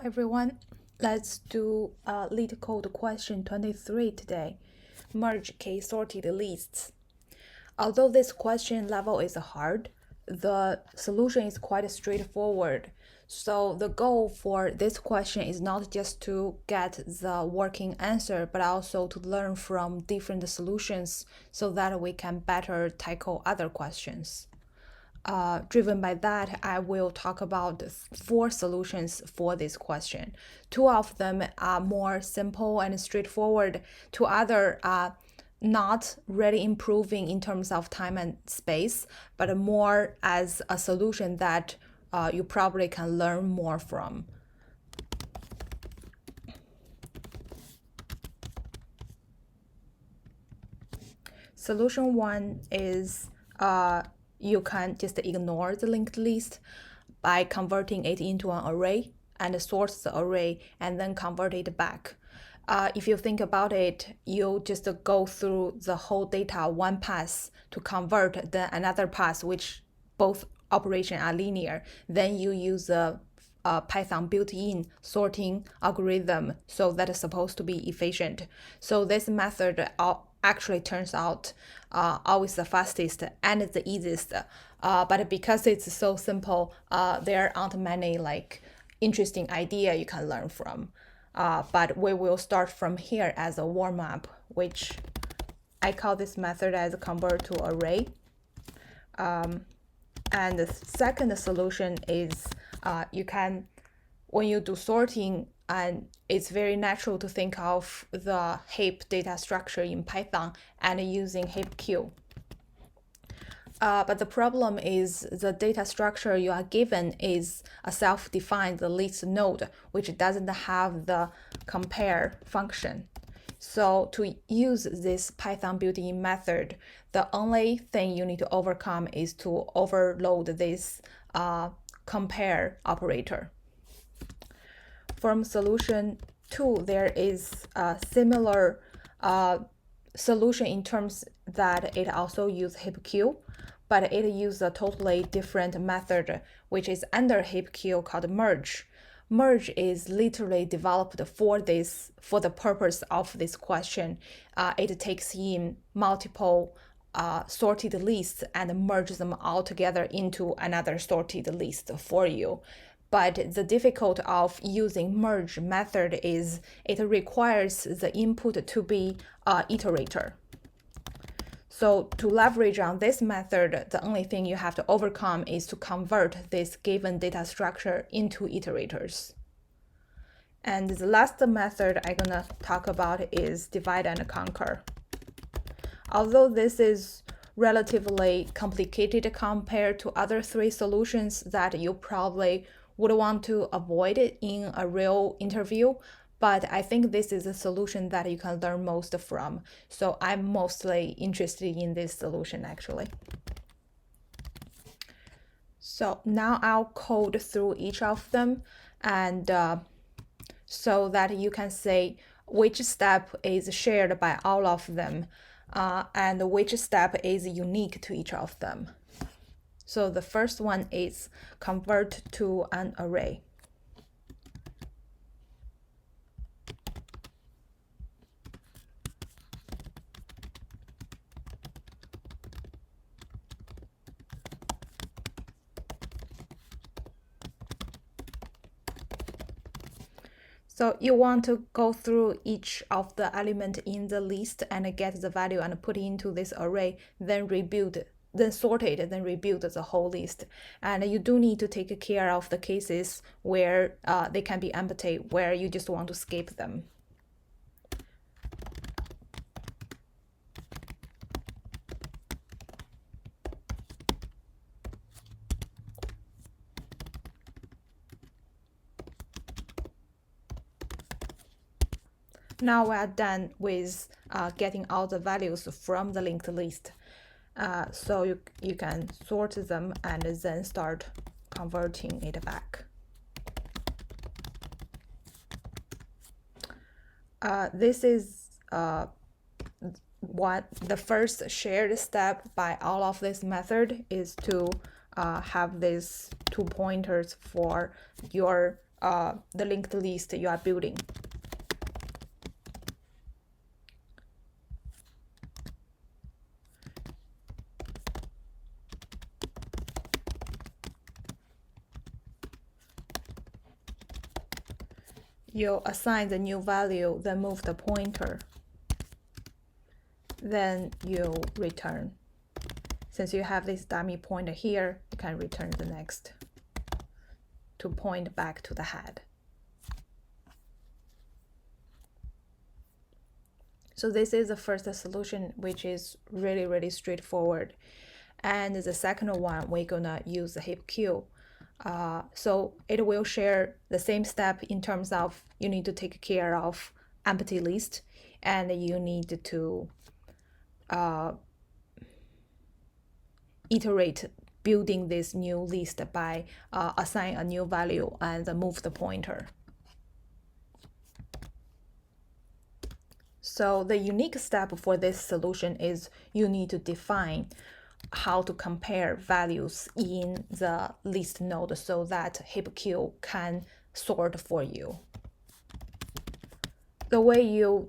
Everyone, let's do LeetCode question 23 today. Merge k-sorted lists. Although this question level is hard, the solution is quite straightforward. So the goal for this question is not just to get the working answer, but also to learn from different solutions so that we can better tackle other questions. Driven by that, I will talk about 4 solutions for this question. 2 of them are more simple and straightforward. 2 other are not really improving in terms of time and space, but more as a solution that you probably can learn more from. Solution 1 is you can just ignore the linked list by converting it into an array and sort the array and then convert it back. If you think about it, you just go through the whole data one pass to convert, then another pass, which both operations are linear. Then you use a Python built-in sorting algorithm, so that is supposed to be efficient. So this method actually turns out always the fastest and the easiest. But because it's so simple, there aren't many interesting idea you can learn from. But we will start from here as a warm-up, which I call this method as convert to array. And the second solution is you can, when you do sorting, and it's very natural to think of the heap data structure in Python and using heap queue. But the problem is the data structure you are given is a self-defined list node, which doesn't have the compare function. So to use this Python built-in method, the only thing you need to overcome is to overload this compare operator. From solution 2, there is a similar solution in terms that it also uses heap queue, but it uses a totally different method, which is under heap queue called merge. Merge is literally developed for the purpose of this question. It takes in multiple sorted lists and merges them all together into another sorted list for you. But the difficulty of using merge method is it requires the input to be iterator. So to leverage on this method, the only thing you have to overcome is to convert this given data structure into iterators. And the last method I'm gonna talk about is divide and conquer. Although this is relatively complicated compared to other 3 solutions that you probably would want to avoid it in a real interview, but I think this is a solution that you can learn most from. So I'm mostly interested in this solution actually. So now I'll code through each of them, and so that you can say which step is shared by all of them, and which step is unique to each of them. So the first one is convert to an array. So you want to go through each of the element in the list and get the value and put into this array, then rebuild, then sort it, then rebuild the whole list. And you do need to take care of the cases where they can be empty, where you just want to skip them. Now we are done with getting all the values from the linked list. So you can sort them and then start converting it back. This is what the first shared step by all of this method is to have these 2 pointers for your the linked list you are building. You assign the new value, then move the pointer. Then you return. Since you have this dummy pointer here, you can return the next to point back to the head. So this is the first solution, which is really, really straightforward. And the second one, we're gonna use the heap queue. So it will share the same step in terms of you need to take care of empty list, and you need to iterate building this new list by assign a new value and move the pointer. So the unique step for this solution is you need to define how to compare values in the list node so that heap queue can sort for you. The way you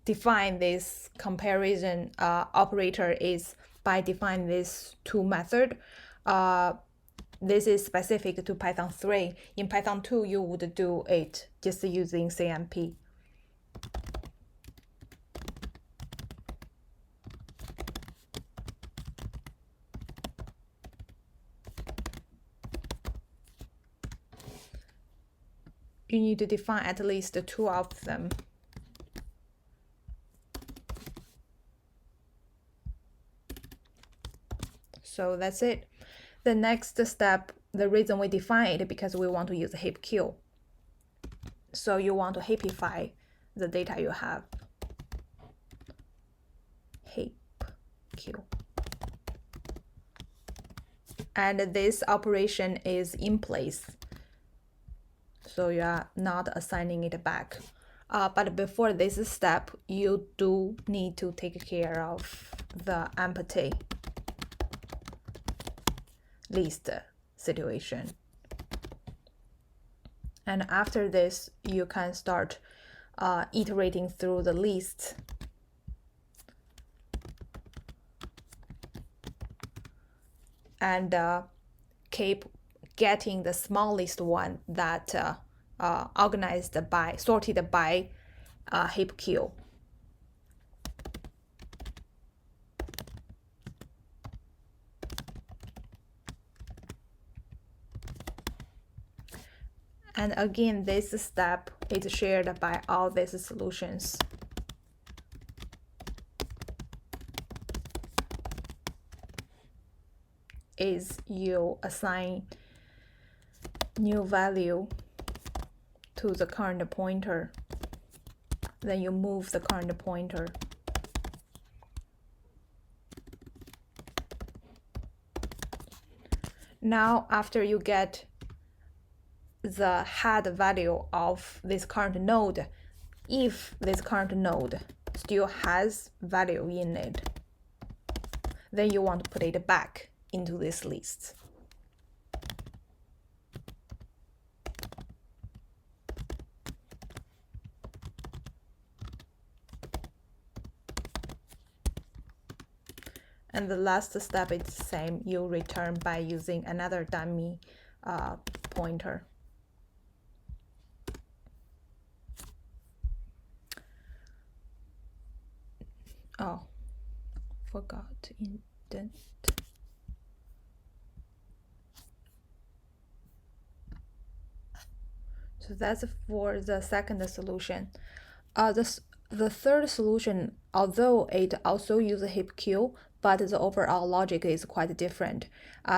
define this comparison operator is by defining this two method. This is specific to Python 3. In Python 2, you would do it just using CMP. You need to define at least two of them. So that's it. The next step, the reason we define it because we want to use heap queue. So you want to heapify the data you have. Heap queue. And this operation is in place. So you are not assigning it back. But before this step, you do need to take care of the empty list situation. And after this, you can start iterating through the list. And keep getting the smallest one that sorted by heap queue. And again, this step is shared by all these solutions. Is you assign new value to the current pointer, then you move the current pointer. Now, after you get the head value of this current node, if this current node still has value in it, then you want to put it back into this list. And the last step is the same. You return by using another dummy pointer. Oh, forgot indent. So that's for the second solution. The third solution, although it also uses heap queue, but the overall logic is quite different.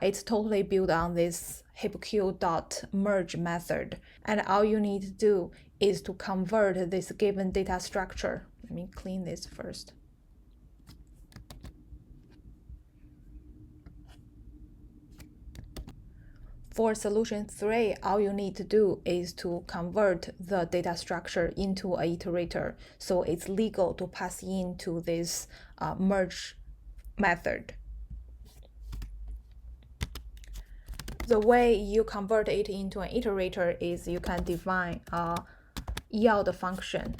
It's totally built on this heapqueue.merge method. And all you need to do is to convert this given data structure. Let me clean this first. For solution 3, all you need to do is to convert the data structure into an iterator, so it's legal to pass into this merge method. the way you convert it into an iterator is you can define a yield function,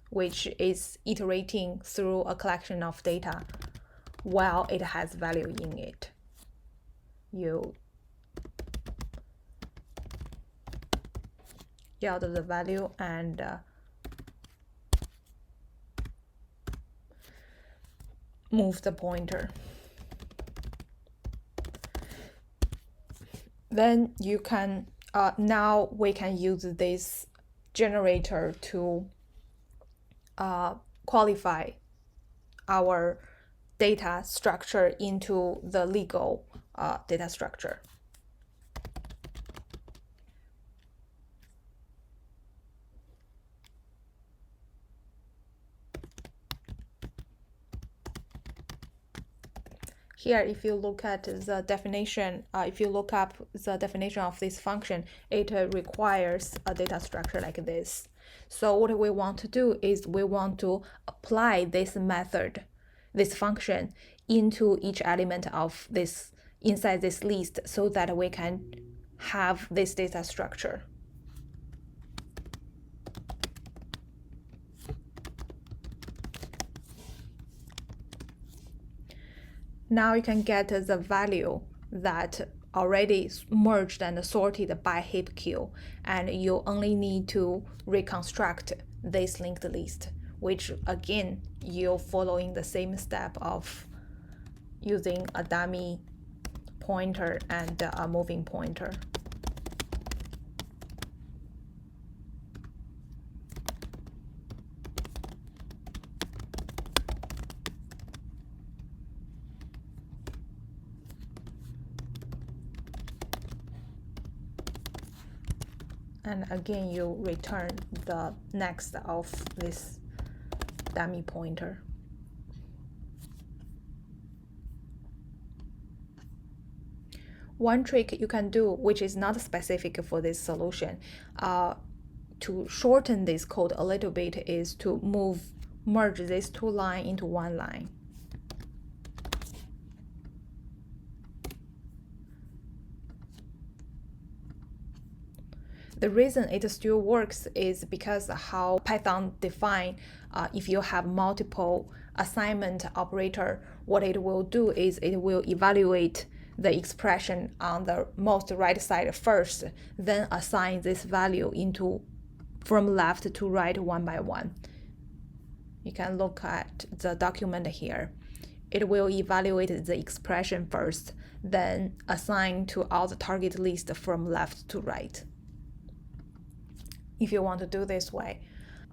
which is iterating through a collection of data while it has value in it. You yield the value and move the pointer. Then you can, now we can use this generator to qualify our data structure into the legal data structure. Here, if you look at the definition, if you look up the definition of this function, it requires a data structure like this. So what we want to do is we want to apply this method, this function, into each element of this, inside this list, so that we can have this data structure. Now you can get the value that already merged and sorted by heap queue, and you only need to reconstruct this linked list, which again, you're following the same step of using a dummy pointer and a moving pointer. And again, you return the next of this dummy pointer. One trick you can do, which is not specific for this solution, to shorten this code a little bit, is to merge these two lines into one line. The reason it still works is because how Python define, if you have multiple assignment operator, what it will do is it will evaluate the expression on the most right side first, then assign this value into from left to right one by one. You can look at the document here. It will evaluate the expression first, then assign to all the target list from left to right, if you want to do this way.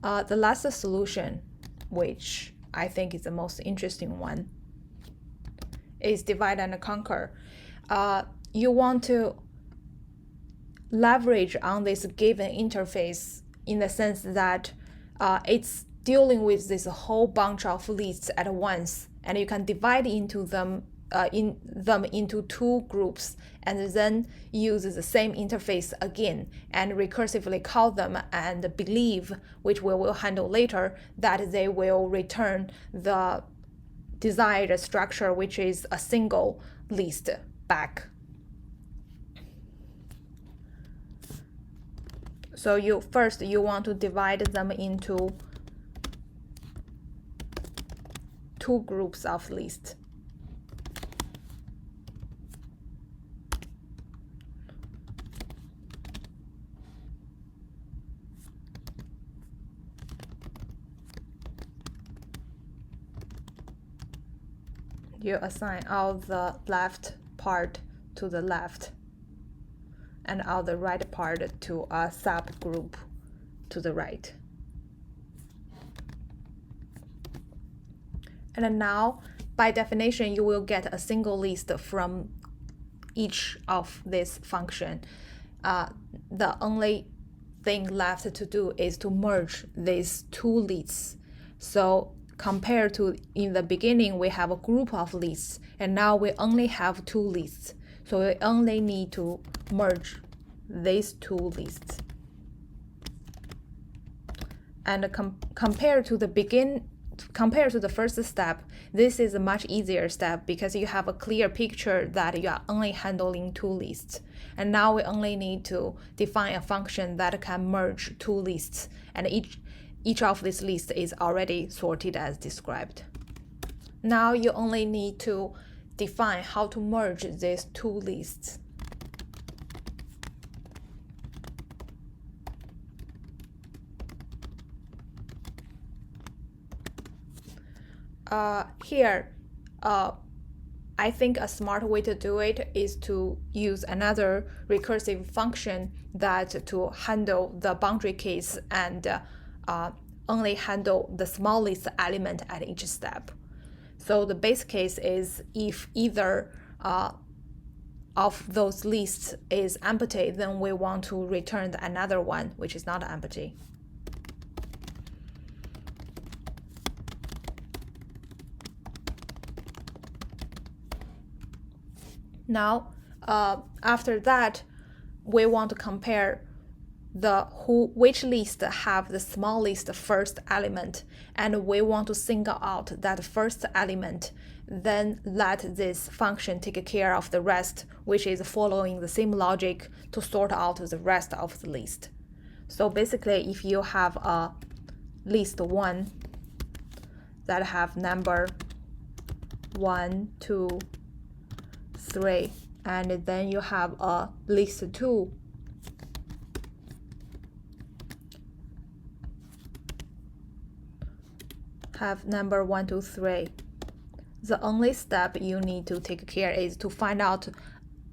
The last solution, which I think is the most interesting one, is divide and conquer. You want to leverage on this given interface in the sense that it's dealing with this whole bunch of lists at once, and you can divide into them into two groups, and then use the same interface again and recursively call them and believe, which we will handle later, that they will return the desired structure, which is a single list, back. So you want to divide them into two groups of lists. You assign all the left part to the left and all the right part to a subgroup to the right. And now, by definition, you will get a single list from each of this function. The only thing left to do is to merge these two lists. So compared to in the beginning, we have a group of lists, and now we only have two lists. So we only need to merge these two lists. And compared to the compared to the first step, this is a much easier step because you have a clear picture that you are only handling two lists. And now we only need to define a function that can merge two lists, and each of these lists is already sorted as described. Now you only need to define how to merge these two lists. Here, I think a smart way to do it is to use another recursive function that to handle the boundary case and only handle the smallest element at each step. So the base case is if either of those lists is empty, then we want to return another one which is not empty. Now, after that, we want to compare which list have the smallest first element, and we want to single out that first element, then let this function take care of the rest, which is following the same logic to sort out the rest of the list. So basically, if you have a list 1 that have number 1, 2, 3, and then you have a list 2 have number 1, 2, 3. The only step you need to take care is to find out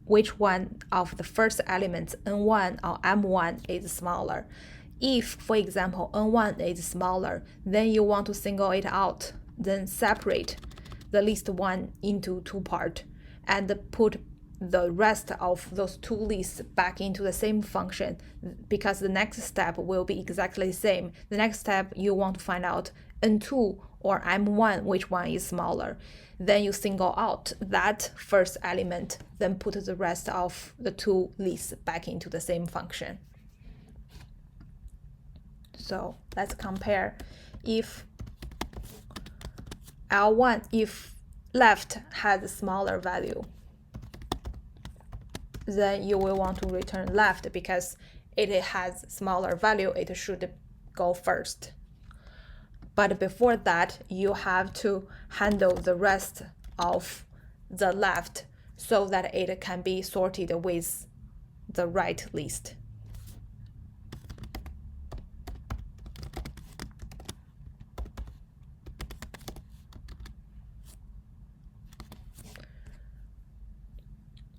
which one of the first elements n1 or m1 is smaller. If, for example, n1 is smaller, then you want to single it out, then separate the list 1 into two parts and put the rest of those two lists back into the same function, because the next step will be exactly the same. The next step, you want to find out n2 or m1, which one is smaller. Then you single out that first element, then put the rest of the two lists back into the same function. So let's compare. If L1, if left has a smaller value, then you will want to return left because it has smaller value, it should go first. But before that, you have to handle the rest of the left so that it can be sorted with the right list.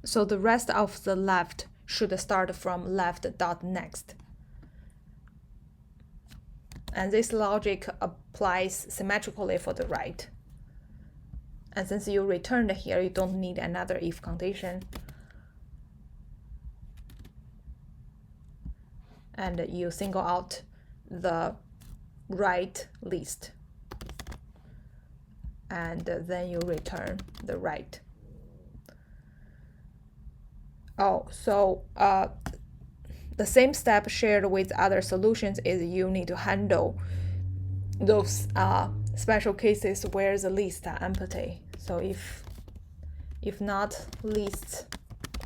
So the rest of the left should start from left.next. And this logic applies symmetrically for the right. And since you returned here, you don't need another if condition. And you single out the right list. And then you return the right. Oh, so the same step shared with other solutions is you need to handle those special cases where the lists are empty. So if not lists,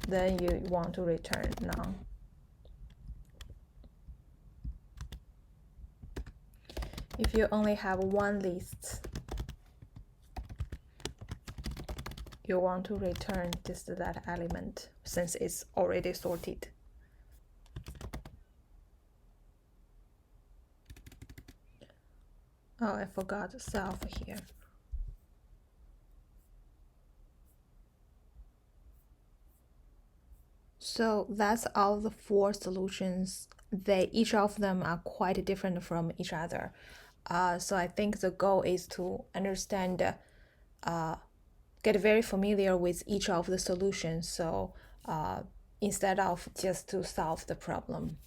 then you want to return none. If you only have one list, you want to return just that element since it's already sorted. Oh, I forgot self here. So that's all the 4 solutions. Each of them are quite different from each other. So I think the goal is to understand, get very familiar with each of the solutions. So instead of just to solve the problem.